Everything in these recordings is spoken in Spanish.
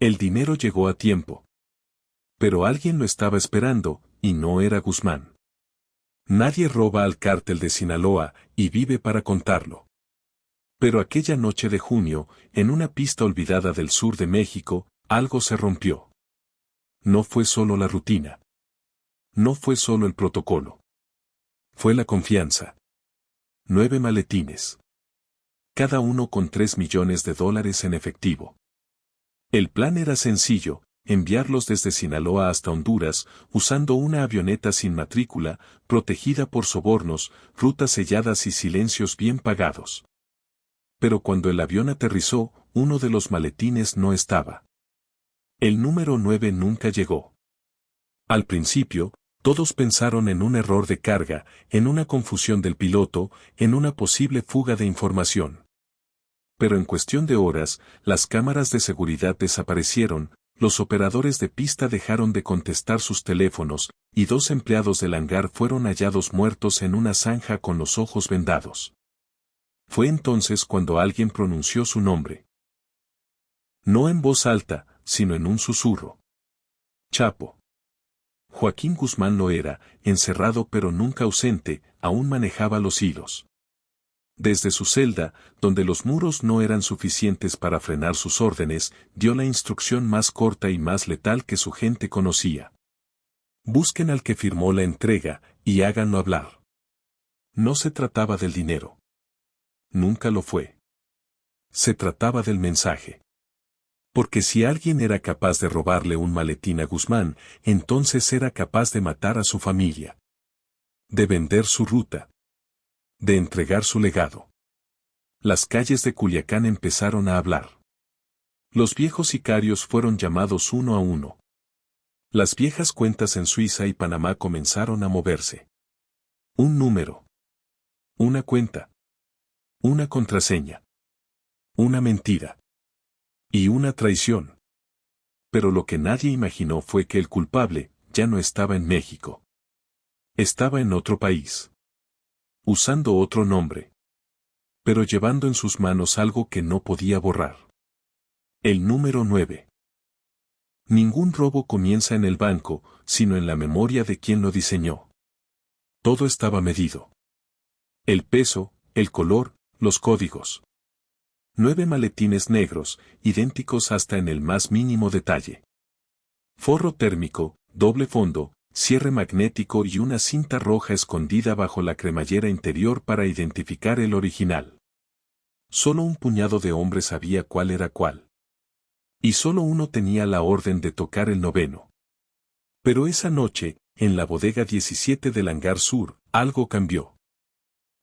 El dinero llegó a tiempo. Pero alguien lo estaba esperando, y no era Guzmán. Nadie roba al cártel de Sinaloa, y vive para contarlo. Pero aquella noche de junio, en una pista olvidada del sur de México, algo se rompió. No fue solo la rutina. No fue solo el protocolo. Fue la confianza. 9 maletines. Cada uno con $3 millones en efectivo. El plan era sencillo, enviarlos desde Sinaloa hasta Honduras, usando una avioneta sin matrícula, protegida por sobornos, rutas selladas y silencios bien pagados. Pero cuando el avión aterrizó, uno de los maletines no estaba. El número 9 nunca llegó. Al principio, todos pensaron en un error de carga, en una confusión del piloto, en una posible fuga de información. Pero en cuestión de horas, las cámaras de seguridad desaparecieron, los operadores de pista dejaron de contestar sus teléfonos, y 2 empleados del hangar fueron hallados muertos en una zanja con los ojos vendados. Fue entonces cuando alguien pronunció su nombre. No en voz alta, sino en un susurro. Chapo. Joaquín Guzmán lo era, encerrado pero nunca ausente, aún manejaba los hilos. Desde su celda, donde los muros no eran suficientes para frenar sus órdenes, dio la instrucción más corta y más letal que su gente conocía. Busquen al que firmó la entrega, y háganlo hablar. No se trataba del dinero. Nunca lo fue. Se trataba del mensaje. Porque si alguien era capaz de robarle un maletín a Guzmán, entonces era capaz de matar a su familia. De vender su ruta. De entregar su legado. Las calles de Culiacán empezaron a hablar. Los viejos sicarios fueron llamados uno a uno. Las viejas cuentas en Suiza y Panamá comenzaron a moverse. Un número. Una cuenta. Una contraseña. Una mentira. Y una traición. Pero lo que nadie imaginó fue que el culpable ya no estaba en México. Estaba en otro país. Usando otro nombre. Pero llevando en sus manos algo que no podía borrar. El número 9. Ningún robo comienza en el banco, sino en la memoria de quien lo diseñó. Todo estaba medido. El peso, el color, los códigos. 9 maletines negros, idénticos hasta en el más mínimo detalle. Forro térmico, doble fondo, cierre magnético y una cinta roja escondida bajo la cremallera interior para identificar el original. Solo un puñado de hombres sabía cuál era cuál. Y solo uno tenía la orden de tocar el 9. Pero esa noche, en la bodega 17 del hangar sur, algo cambió.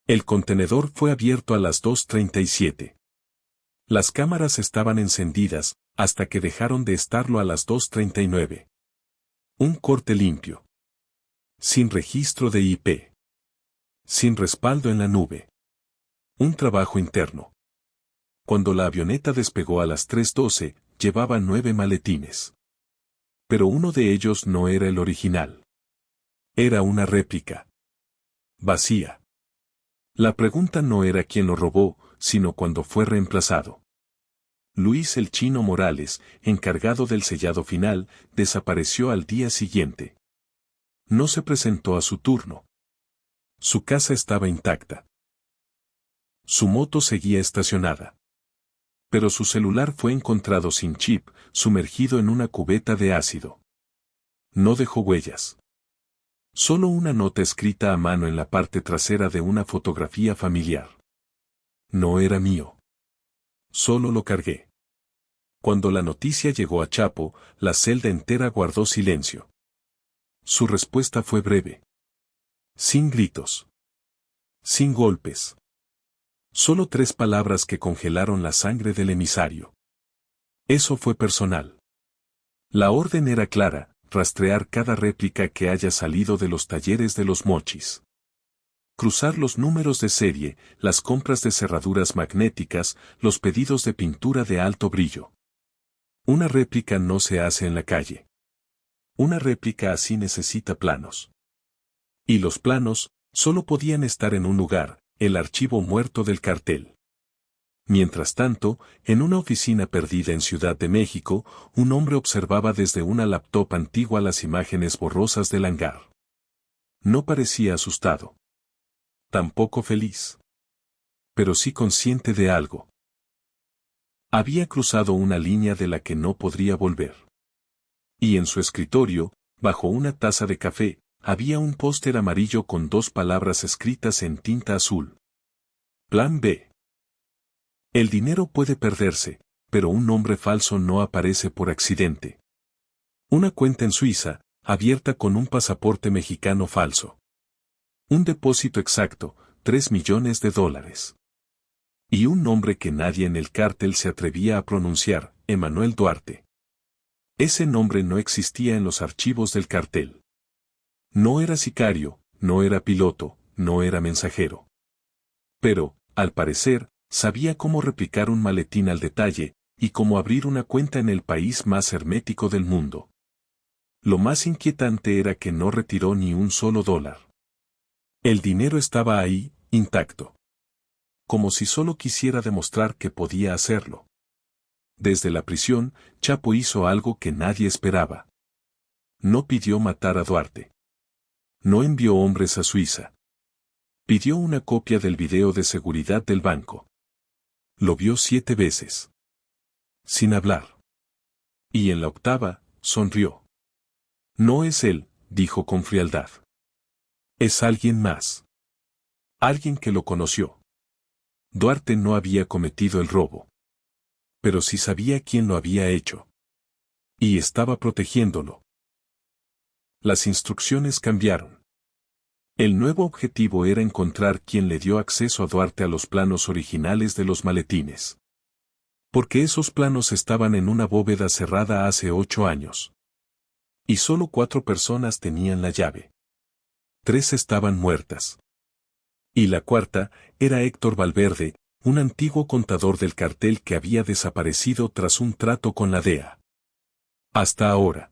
El contenedor fue abierto a las 2:37. Las cámaras estaban encendidas, hasta que dejaron de estarlo a las 2:39. Un corte limpio. Sin registro de IP. Sin respaldo en la nube. Un trabajo interno. Cuando la avioneta despegó a las 3:12, llevaba 9 maletines. Pero uno de ellos no era el original. Era una réplica. Vacía. La pregunta no era quién lo robó, sino cuándo fue reemplazado. Luis el Chino Morales, encargado del sellado final, desapareció al día siguiente. No se presentó a su turno. Su casa estaba intacta. Su moto seguía estacionada. Pero su celular fue encontrado sin chip, sumergido en una cubeta de ácido. No dejó huellas. Solo una nota escrita a mano en la parte trasera de una fotografía familiar. No era mío. Solo lo cargué. Cuando la noticia llegó a Chapo, la celda entera guardó silencio. Su respuesta fue breve. Sin gritos. Sin golpes. Solo 3 palabras que congelaron la sangre del emisario. Eso fue personal. La orden era clara: rastrear cada réplica que haya salido de los talleres de los Mochis. Cruzar los números de serie, las compras de cerraduras magnéticas, los pedidos de pintura de alto brillo. Una réplica no se hace en la calle. Una réplica así necesita planos. Y los planos solo podían estar en un lugar: el archivo muerto del cartel. Mientras tanto, en una oficina perdida en Ciudad de México, un hombre observaba desde una laptop antigua las imágenes borrosas del hangar. No parecía asustado. Tampoco feliz. Pero sí consciente de algo. Había cruzado una línea de la que no podría volver. Y en su escritorio, bajo una taza de café, había un póster amarillo con 2 palabras escritas en tinta azul. Plan B. El dinero puede perderse, pero un nombre falso no aparece por accidente. Una cuenta en Suiza, abierta con un pasaporte mexicano falso. Un depósito exacto, $3 millones. Y un nombre que nadie en el cártel se atrevía a pronunciar, Emanuel Duarte. Ese nombre no existía en los archivos del cartel. No era sicario, no era piloto, no era mensajero. Pero, al parecer, sabía cómo replicar un maletín al detalle, y cómo abrir una cuenta en el país más hermético del mundo. Lo más inquietante era que no retiró ni un solo dólar. El dinero estaba ahí, intacto. Como si solo quisiera demostrar que podía hacerlo. Desde la prisión, Chapo hizo algo que nadie esperaba. No pidió matar a Duarte. No envió hombres a Suiza. Pidió una copia del video de seguridad del banco. Lo vio 7 veces. Sin hablar. Y en la 8ª, sonrió. No es él, dijo con frialdad. Es alguien más. Alguien que lo conoció. Duarte no había cometido el robo. Pero sí sabía quién lo había hecho. Y estaba protegiéndolo. Las instrucciones cambiaron. El nuevo objetivo era encontrar quién le dio acceso a Duarte a los planos originales de los maletines. Porque esos planos estaban en una bóveda cerrada hace 8 años. Y solo 4 personas tenían la llave. 3 estaban muertas. Y la 4ª era Héctor Valverde, un antiguo contador del cartel que había desaparecido tras un trato con la DEA. Hasta ahora.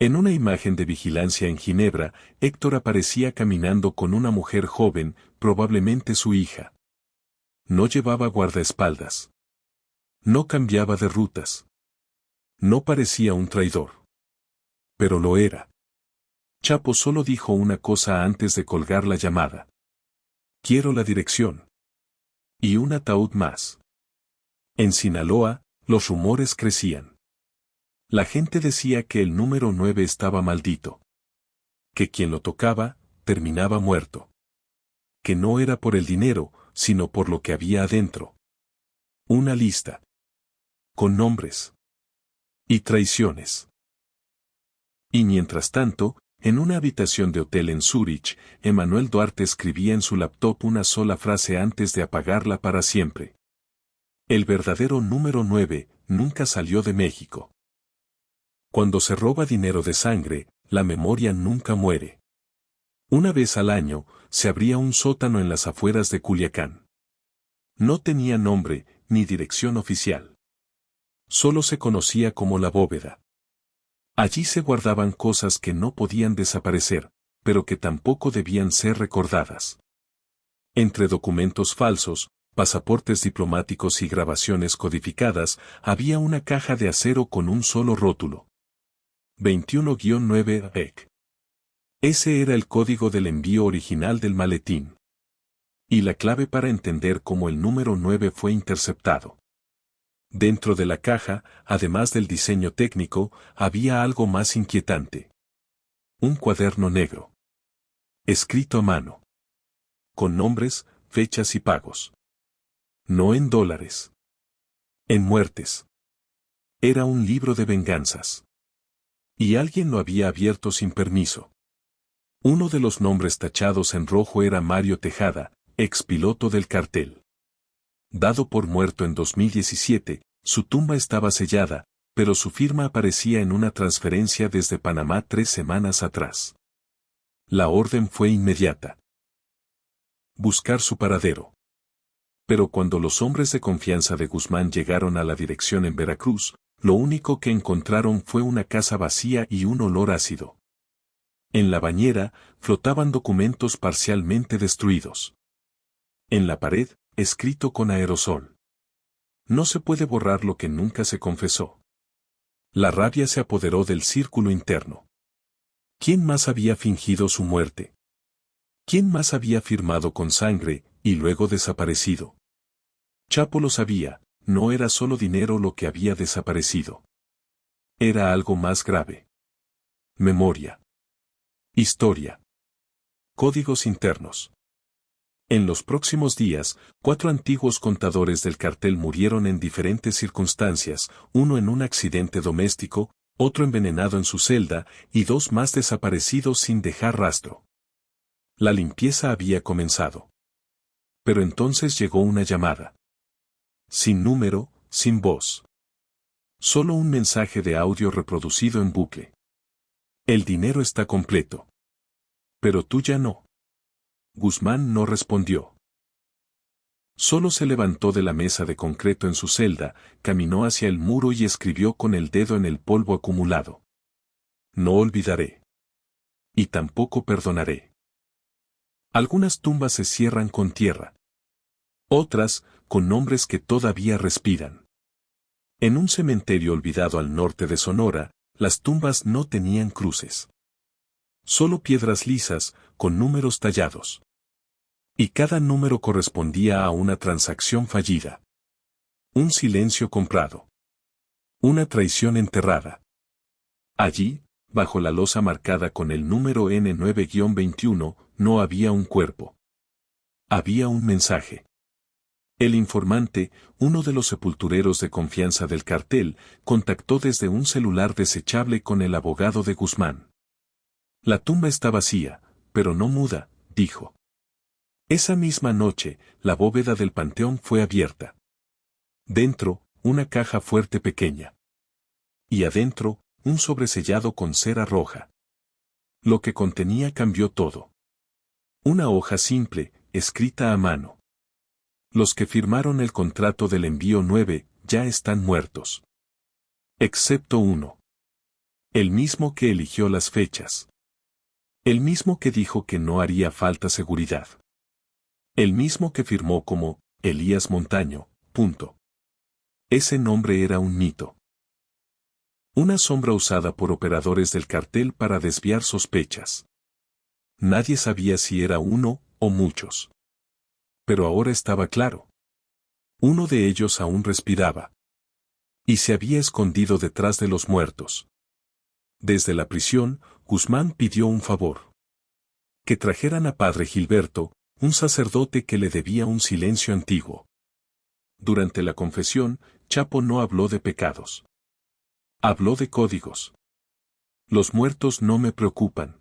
En una imagen de vigilancia en Ginebra, Héctor aparecía caminando con una mujer joven, probablemente su hija. No llevaba guardaespaldas. No cambiaba de rutas. No parecía un traidor. Pero lo era. Chapo solo dijo una cosa antes de colgar la llamada. Quiero la dirección. Y un ataúd más. En Sinaloa, los rumores crecían. La gente decía que el número 9 estaba maldito. Que quien lo tocaba, terminaba muerto. Que no era por el dinero, sino por lo que había adentro. Una lista. Con nombres. Y traiciones. Y mientras tanto, en una habitación de hotel en Zúrich, Emanuel Duarte escribía en su laptop una sola frase antes de apagarla para siempre. El verdadero número 9 nunca salió de México. Cuando se roba dinero de sangre, la memoria nunca muere. Una vez al año, se abría un sótano en las afueras de Culiacán. No tenía nombre, ni dirección oficial. Solo se conocía como la bóveda. Allí se guardaban cosas que no podían desaparecer, pero que tampoco debían ser recordadas. Entre documentos falsos, pasaportes diplomáticos y grabaciones codificadas, había una caja de acero con un solo rótulo. 21-9 EC. Ese era el código del envío original del maletín. Y la clave para entender cómo el número 9 fue interceptado. Dentro de la caja, además del diseño técnico, había algo más inquietante. Un cuaderno negro. Escrito a mano. Con nombres, fechas y pagos. No en dólares. En muertes. Era un libro de venganzas. Y alguien lo había abierto sin permiso. Uno de los nombres tachados en rojo era Mario Tejada, expiloto del cartel. Dado por muerto en 2017, su tumba estaba sellada, pero su firma aparecía en una transferencia desde Panamá 3 semanas atrás. La orden fue inmediata. Buscar su paradero. Pero cuando los hombres de confianza de Guzmán llegaron a la dirección en Veracruz, lo único que encontraron fue una casa vacía y un olor ácido. En la bañera, flotaban documentos parcialmente destruidos. En la pared, escrito con aerosol. No se puede borrar lo que nunca se confesó. La rabia se apoderó del círculo interno. ¿Quién más había fingido su muerte? ¿Quién más había firmado con sangre, y luego desaparecido? Chapo lo sabía, no era solo dinero lo que había desaparecido. Era algo más grave. Memoria. Historia. Códigos internos. En los próximos días, 4 antiguos contadores del cartel murieron en diferentes circunstancias, uno en un accidente doméstico, otro envenenado en su celda, y 2 más desaparecidos sin dejar rastro. La limpieza había comenzado. Pero entonces llegó una llamada. Sin número, sin voz. Solo un mensaje de audio reproducido en bucle. El dinero está completo. Pero tú ya no. Guzmán no respondió. Solo se levantó de la mesa de concreto en su celda, caminó hacia el muro y escribió con el dedo en el polvo acumulado. No olvidaré. Y tampoco perdonaré. Algunas tumbas se cierran con tierra. Otras, con nombres que todavía respiran. En un cementerio olvidado al norte de Sonora, las tumbas no tenían cruces. Solo piedras lisas, con números tallados. Y cada número correspondía a una transacción fallida. Un silencio comprado. Una traición enterrada. Allí, bajo la losa marcada con el número N9-21, no había un cuerpo. Había un mensaje. El informante, uno de los sepultureros de confianza del cartel, contactó desde un celular desechable con el abogado de Guzmán. La tumba está vacía, pero no muda, dijo. Esa misma noche, la bóveda del panteón fue abierta. Dentro, una caja fuerte pequeña. Y adentro, un sobresellado con cera roja. Lo que contenía cambió todo. Una hoja simple, escrita a mano. Los que firmaron el contrato del envío 9 ya están muertos. Excepto uno. El mismo que eligió las fechas. El mismo que dijo que no haría falta seguridad. El mismo que firmó como Elías Montaño. Ese nombre era un mito. Una sombra usada por operadores del cartel para desviar sospechas. Nadie sabía si era uno o muchos. Pero ahora estaba claro. Uno de ellos aún respiraba. Y se había escondido detrás de los muertos. Desde la prisión, Guzmán pidió un favor. Que trajeran a Padre Gilberto, un sacerdote que le debía un silencio antiguo. Durante la confesión, Chapo no habló de pecados. Habló de códigos. Los muertos no me preocupan.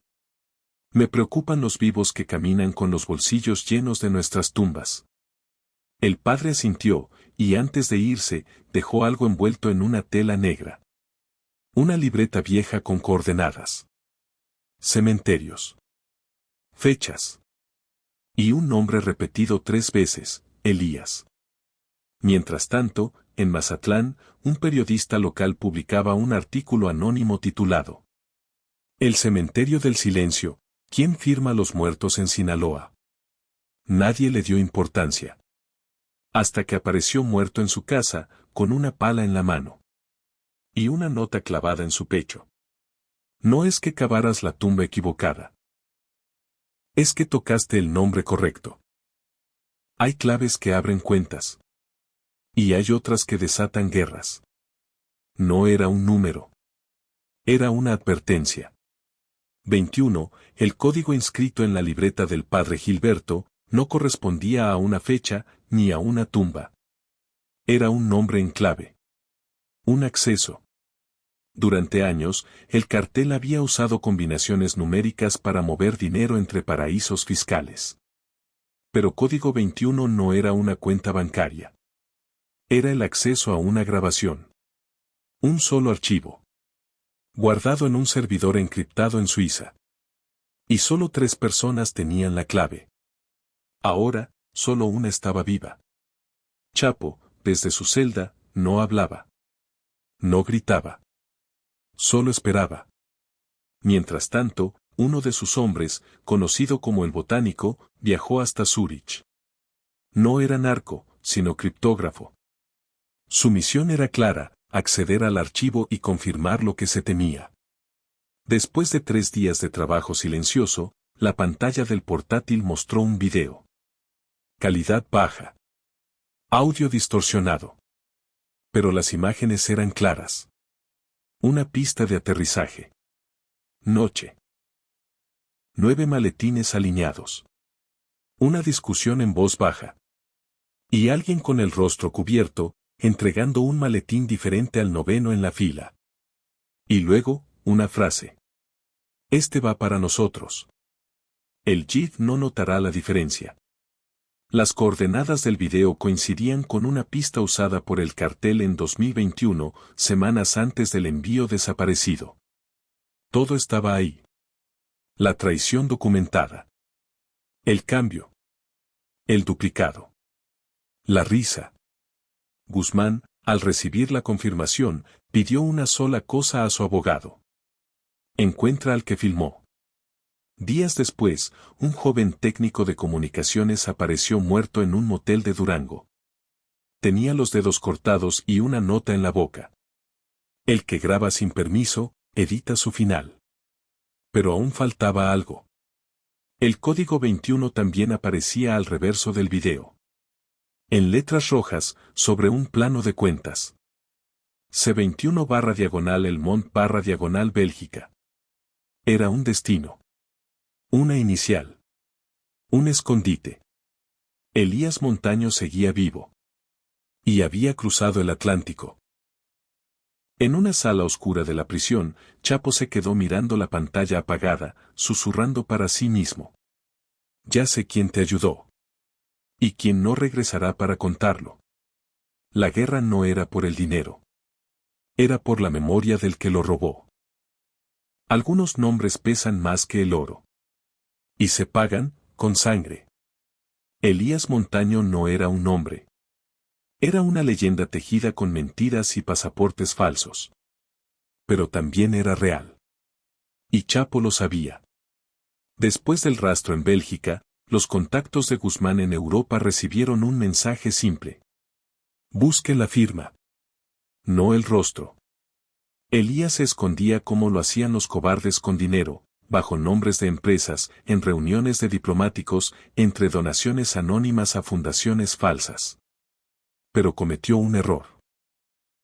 Me preocupan los vivos que caminan con los bolsillos llenos de nuestras tumbas. El padre asintió, y antes de irse, dejó algo envuelto en una tela negra. Una libreta vieja con coordenadas. Cementerios. Fechas. Y un nombre repetido 3 veces, Elías. Mientras tanto, en Mazatlán, un periodista local publicaba un artículo anónimo titulado El cementerio del silencio, ¿quién firma los muertos en Sinaloa? Nadie le dio importancia. Hasta que apareció muerto en su casa, con una pala en la mano. Y una nota clavada en su pecho. No es que cavaras la tumba equivocada. Es que tocaste el nombre correcto. Hay claves que abren cuentas. Y hay otras que desatan guerras. No era un número. Era una advertencia. 21. El código inscrito en la libreta del padre Gilberto, no correspondía a una fecha, ni a una tumba. Era un nombre en clave. Un acceso. Durante años, el cartel había usado combinaciones numéricas para mover dinero entre paraísos fiscales. Pero código 21 no era una cuenta bancaria. Era el acceso a una grabación. Un solo archivo. Guardado en un servidor encriptado en Suiza. Y solo 3 personas tenían la clave. Ahora, solo una estaba viva. Chapo, desde su celda, no hablaba. No gritaba. Solo esperaba. Mientras tanto, uno de sus hombres, conocido como el Botánico, viajó hasta Zúrich. No era narco, sino criptógrafo. Su misión era clara, acceder al archivo y confirmar lo que se temía. Después de 3 días de trabajo silencioso, la pantalla del portátil mostró un video. Calidad baja. Audio distorsionado. Pero las imágenes eran claras. Una pista de aterrizaje. Noche. 9 maletines alineados. Una discusión en voz baja. Y alguien con el rostro cubierto, entregando un maletín diferente al 9º en la fila. Y luego, una frase. Este va para nosotros. El JID no notará la diferencia. Las coordenadas del video coincidían con una pista usada por el cartel en 2021, semanas antes del envío desaparecido. Todo estaba ahí. La traición documentada. El cambio. El duplicado. La risa. Guzmán, al recibir la confirmación, pidió una sola cosa a su abogado. Encuentra al que filmó. Días después, un joven técnico de comunicaciones apareció muerto en un motel de Durango. Tenía los dedos cortados y una nota en la boca. El que graba sin permiso, edita su final. Pero aún faltaba algo. El código 21 también aparecía al reverso del video. En letras rojas, sobre un plano de cuentas. C21 El Mont Bélgica. Era un destino. Una inicial. Un escondite. Elías Montaño seguía vivo. Y había cruzado el Atlántico. En una sala oscura de la prisión, Chapo se quedó mirando la pantalla apagada, susurrando para sí mismo. Ya sé quién te ayudó. Y quién no regresará para contarlo. La guerra no era por el dinero. Era por la memoria del que lo robó. Algunos nombres pesan más que el oro. Y se pagan, con sangre. Elías Montaño no era un nombre. Era una leyenda tejida con mentiras y pasaportes falsos. Pero también era real. Y Chapo lo sabía. Después del rastro en Bélgica, los contactos de Guzmán en Europa recibieron un mensaje simple. Busque la firma. No el rostro. Elías se escondía como lo hacían los cobardes con dinero, bajo nombres de empresas, en reuniones de diplomáticos, entre donaciones anónimas a fundaciones falsas. Pero cometió un error.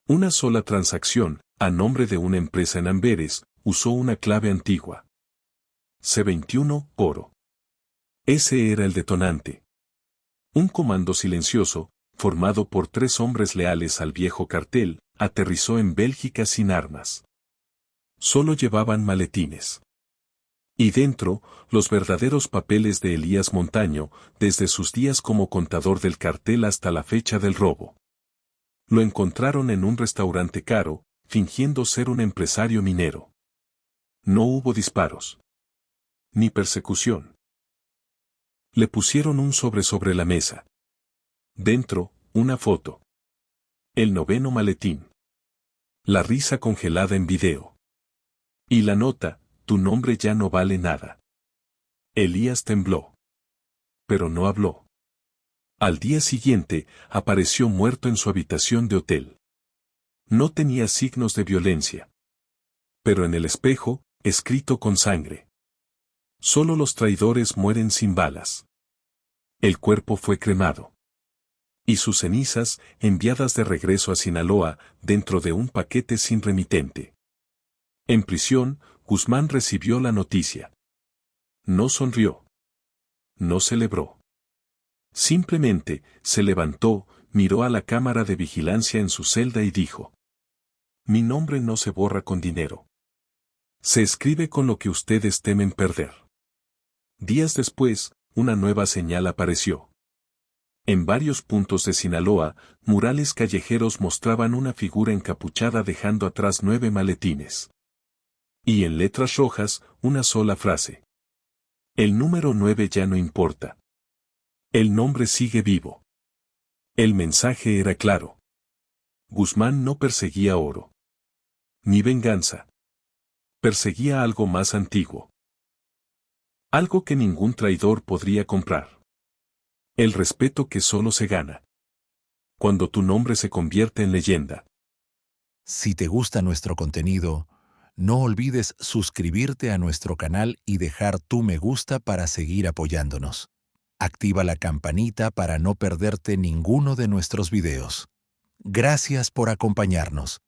Una sola transacción, a nombre de una empresa en Amberes, usó una clave antigua. C21, oro. Ese era el detonante. Un comando silencioso, formado por 3 hombres leales al viejo cartel, aterrizó en Bélgica sin armas. Solo llevaban maletines. Y dentro, los verdaderos papeles de Elías Montaño, desde sus días como contador del cartel hasta la fecha del robo. Lo encontraron en un restaurante caro, fingiendo ser un empresario minero. No hubo disparos. Ni persecución. Le pusieron un sobre la mesa. Dentro, una foto. El 9º maletín. La risa congelada en video. Y la nota, tu nombre ya no vale nada. Elías tembló. Pero no habló. Al día siguiente, apareció muerto en su habitación de hotel. No tenía signos de violencia. Pero en el espejo, escrito con sangre. Solo los traidores mueren sin balas. El cuerpo fue cremado. Y sus cenizas, enviadas de regreso a Sinaloa, dentro de un paquete sin remitente. En prisión, Guzmán recibió la noticia. No sonrió. No celebró. Simplemente, se levantó, miró a la cámara de vigilancia en su celda y dijo. Mi nombre no se borra con dinero. Se escribe con lo que ustedes temen perder. Días después, una nueva señal apareció. En varios puntos de Sinaloa, murales callejeros mostraban una figura encapuchada dejando atrás 9 maletines. Y en letras rojas, una sola frase. El número 9 ya no importa. El nombre sigue vivo. El mensaje era claro. Guzmán no perseguía oro. Ni venganza. Perseguía algo más antiguo. Algo que ningún traidor podría comprar. El respeto que solo se gana. cuando tu nombre se convierte en leyenda. Si te gusta nuestro contenido, no olvides suscribirte a nuestro canal y dejar tu me gusta para seguir apoyándonos. Activa la campanita para no perderte ninguno de nuestros videos. Gracias por acompañarnos.